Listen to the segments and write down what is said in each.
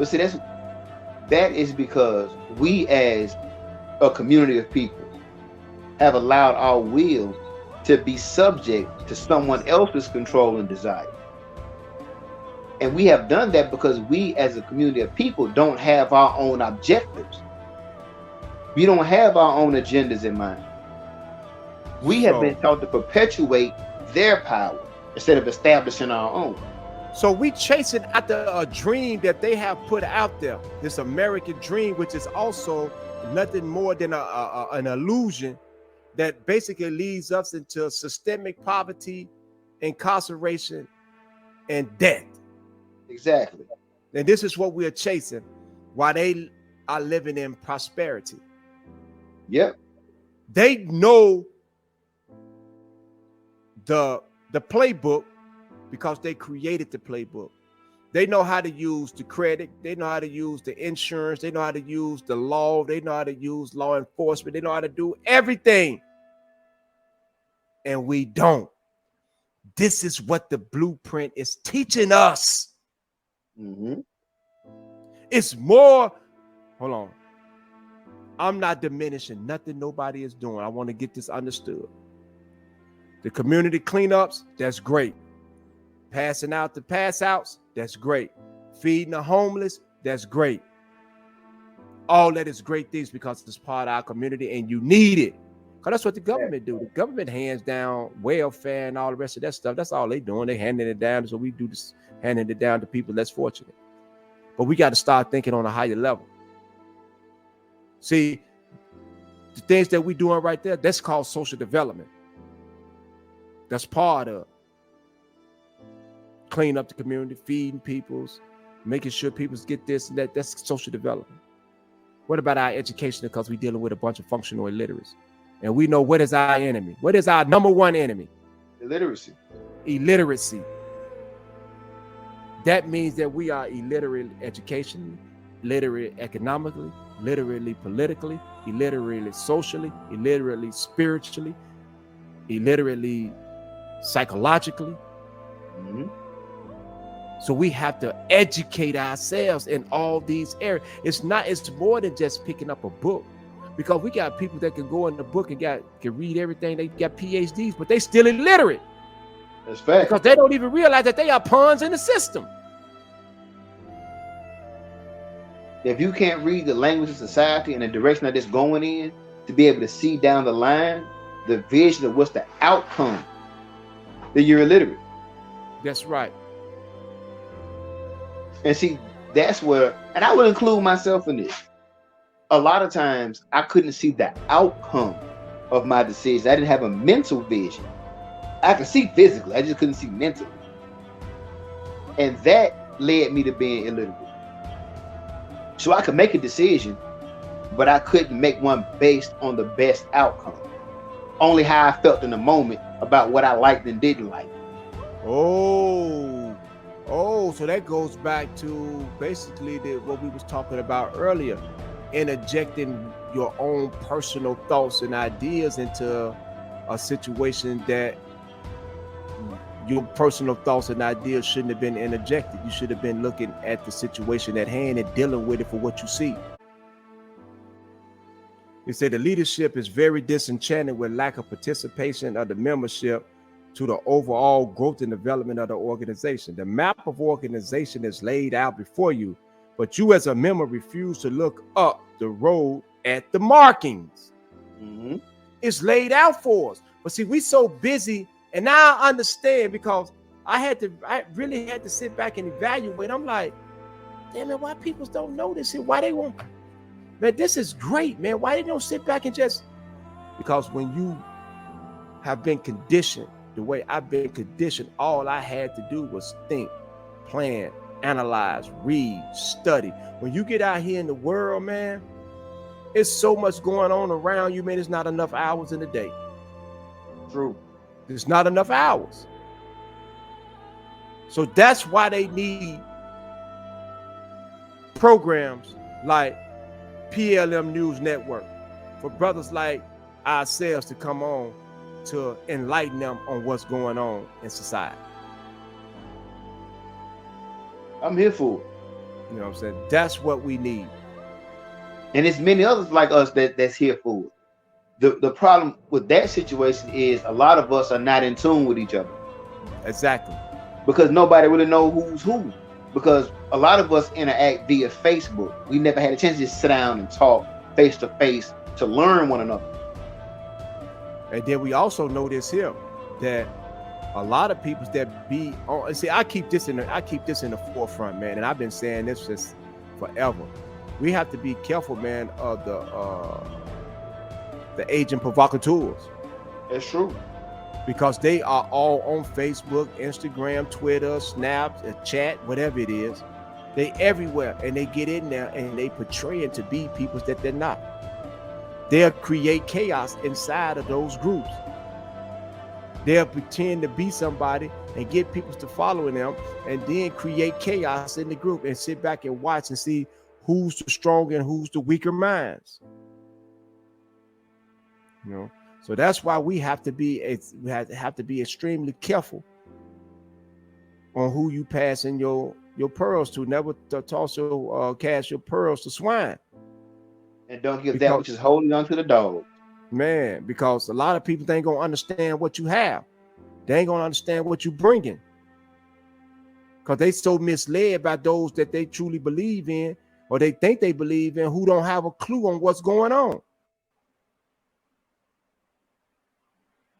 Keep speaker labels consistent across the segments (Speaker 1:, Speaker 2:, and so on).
Speaker 1: But see, that is because we as a community of people have allowed our will to be subject to someone else's control and desire. And we have done that because we as a community of people don't have our own objectives. We don't have our own agendas in mind. We have been
Speaker 2: So,
Speaker 1: taught to perpetuate their power instead of establishing our own.
Speaker 2: so we chasing after a dream that they have put out there, this American dream, which is also nothing more than an illusion that basically leads us into systemic poverty, incarceration, and death.
Speaker 1: Exactly.
Speaker 2: And this is what we are chasing while they are living in prosperity.
Speaker 1: Yep.
Speaker 2: They know the playbook because they created the playbook. They know how to use the credit. They know how to use the insurance. They know how to use the law. They know how to use law enforcement. They know how to do everything. And we don't. This is what the blueprint is teaching us.
Speaker 1: Mm-hmm.
Speaker 2: It's more. Hold on. I'm not diminishing nothing nobody is doing. I want to get this understood. The community cleanups, that's great. Passing out the pass outs, that's great. Feeding the homeless, that's great. All that is great things because it's part of our community and you need it. Because that's what the government do. The government hands down welfare and all the rest of that stuff. That's all they doing. They handing it down. So we do this, handing it down to people less fortunate. But we got to start thinking on a higher level. See, the things that we doing right there, that's called social development. That's part of clean up the community, feeding peoples, making sure people get this and that. That's social development. What about our education? Because we're dealing with a bunch of functional illiteracy. And we know what is our enemy. What is our number one enemy?
Speaker 1: Illiteracy.
Speaker 2: Illiteracy. That means that we are illiterate educationally, illiterate economically, illiterately politically, illiterately socially, illiterately spiritually, illiterately psychologically.
Speaker 1: Mm-hmm.
Speaker 2: So we have to educate ourselves in all these areas. It's more than just picking up a book, because we got people that can go in the book and can read everything. They got PhDs, but they still illiterate.
Speaker 1: That's fact.
Speaker 2: Because they don't even realize that they are pawns in the system.
Speaker 1: If you can't read the language of society and the direction that it's going in, to be able to see down the line the vision of what's the outcome, then you're illiterate.
Speaker 2: That's right.
Speaker 1: And see, that's where, and I would include myself in this. A lot of times I couldn't see the outcome of my decisions. I didn't have a mental vision. I could see physically, I just couldn't see mentally. And that led me to being illiterate. So I could make a decision, but I couldn't make one based on the best outcome. Only how I felt in the moment about what I liked and didn't like.
Speaker 2: So that goes back to basically what we was talking about earlier, interjecting your own personal thoughts and ideas into a situation that your personal thoughts and ideas shouldn't have been interjected. You should have been looking at the situation at hand and dealing with it for what you see. You say the leadership is very disenchanted with lack of participation of the membership to the overall growth and development of the organization. The map of organization is laid out before you, but you as a member refuse to look up the road at the markings.
Speaker 1: Mm-hmm.
Speaker 2: It's laid out for us. But see, we so busy, and now I understand, because I really had to sit back and evaluate. I'm like, damn it, why people don't know this here? Why they won't? Man, this is great, man. Why they don't sit back and just, because when you have been conditioned the way I've been conditioned, all I had to do was think, plan, analyze, read, study. When you get out here in the world, man, it's so much going on around you, man. There's not enough hours in the day.
Speaker 1: True.
Speaker 2: There's not enough hours. So that's why they need programs like PLM News Network, for brothers like ourselves to come on to enlighten them on what's going on in society.
Speaker 1: I'm here for it.
Speaker 2: You know what I'm saying? That's what we need.
Speaker 1: And there's many others like us that's here for it. The problem with that situation is a lot of us are not in tune with each other.
Speaker 2: Exactly.
Speaker 1: Because nobody really know who's who. Because a lot of us interact via Facebook. We never had a chance to just sit down and talk face to face to learn one another.
Speaker 2: And then we also know this here, that a lot of people that be on, see, I keep this in the forefront, man, and I've been saying this just forever. We have to be careful, man, of the agent provocateurs.
Speaker 1: That's true.
Speaker 2: Because they are all on Facebook, Instagram, Twitter, Snap, chat, whatever it is. They everywhere, and they get in there and they portraying to be people that they're not. They'll create chaos inside of those groups. They'll pretend to be somebody and get people to following them, and then create chaos in the group and sit back and watch and see who's the stronger and who's the weaker minds. You know, so that's why we have to be extremely careful on who you passing your pearls to. Never toss your cast your pearls to swine.
Speaker 1: And don't give that which is holding on to the dog.
Speaker 2: Man, because a lot of people ain't gonna understand what you have. They ain't gonna understand what you bringing. Because they so misled by those that they truly believe in, or they think they believe in, who don't have a clue on what's going on.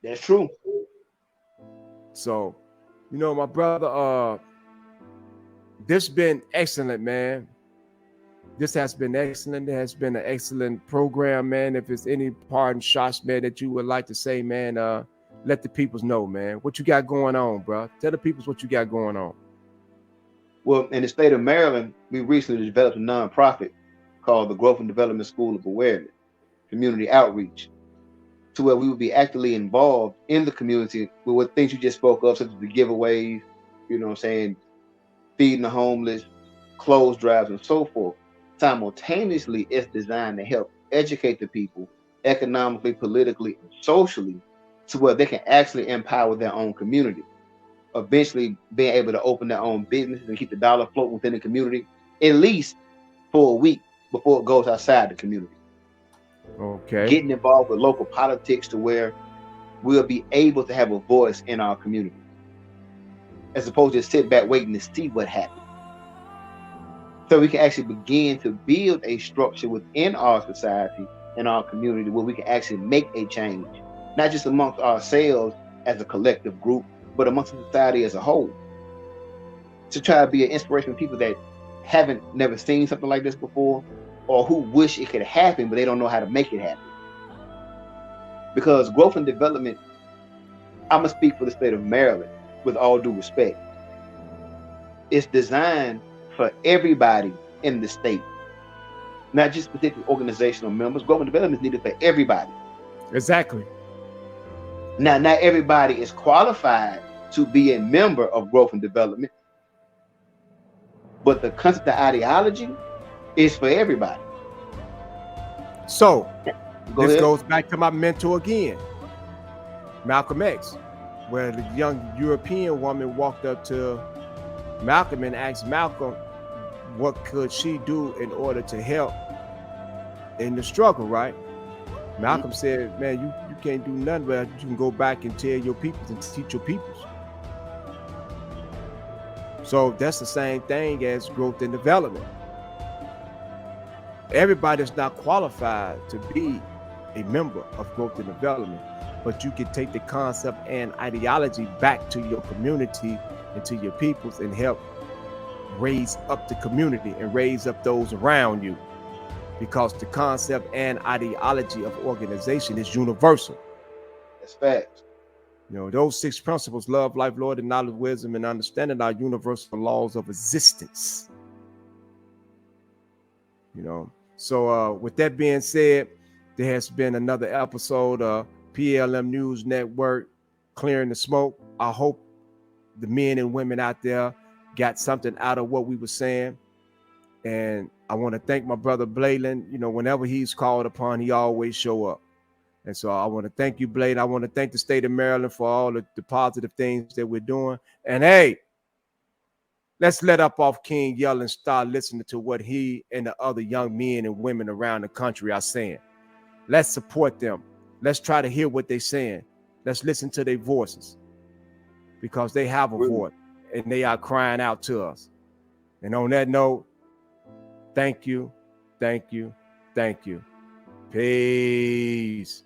Speaker 1: That's true.
Speaker 2: So, you know, my brother, this been excellent, man. This has been excellent. It has been an excellent program, man. If there's any parting shots, man, that you would like to say, man, let the peoples know, man. What you got going on, bro? Tell the peoples what you got going on.
Speaker 1: Well, in the state of Maryland, we recently developed a nonprofit called the Growth and Development School of Awareness, Community Outreach, to where we would be actively involved in the community with what things you just spoke of, such as the giveaways, you know what I'm saying, feeding the homeless, clothes drives, and so forth. Simultaneously, it's designed to help educate the people economically, politically, and socially to where they can actually empower their own community. Eventually being able to open their own businesses and keep the dollar floating within the community, at least for a week before it goes outside the community.
Speaker 2: Okay.
Speaker 1: Getting involved with local politics to where we'll be able to have a voice in our community, as opposed to sit back waiting to see what happens. So we can actually begin to build a structure within our society and our community where we can actually make a change, not just amongst ourselves as a collective group, but amongst society as a whole. To try to be an inspiration for people that haven't never seen something like this before, or who wish it could happen, but they don't know how to make it happen. Because growth and development, I'm gonna speak for the state of Maryland with all due respect. It's designed for everybody in the state, not just particular organizational members. Growth and development is needed for everybody.
Speaker 2: Exactly.
Speaker 1: Now, not everybody is qualified to be a member of growth and development, but the concept of ideology is for everybody.
Speaker 2: So this goes back to my mentor again, Malcolm X, where the young European woman walked up to Malcolm and asked Malcolm what could she do in order to help in the struggle, right? Malcolm said, man, you can't do nothing, but you can go back and tell your peoples and teach your peoples. So that's the same thing as growth and development. Everybody's not qualified to be a member of growth and development, but you can take the concept and ideology back to your community and to your peoples and help raise up the community and raise up those around you, because the concept and ideology of organization is universal.
Speaker 1: That's facts.
Speaker 2: You know, those 6 principles, love, life, Lord, and knowledge, wisdom, and understanding, are universal laws of existence. You know, so with that being said, there has been another episode of PLM News Network, Clearing the Smoke. I hope the men and women out there got something out of what we were saying. And I want to thank my brother Blayland. You know, whenever he's called upon, he always show up. And so I want to thank you, Blade. I want to thank the state of Maryland for all the positive things that we're doing. And hey, Let's let up off King Yell and start listening to what he and the other young men and women around the country are saying. Let's support them. Let's try to hear what they're saying. Let's listen to their voices, because they have a voice and they are crying out to us. And on that note, thank you, thank you, thank you. Peace.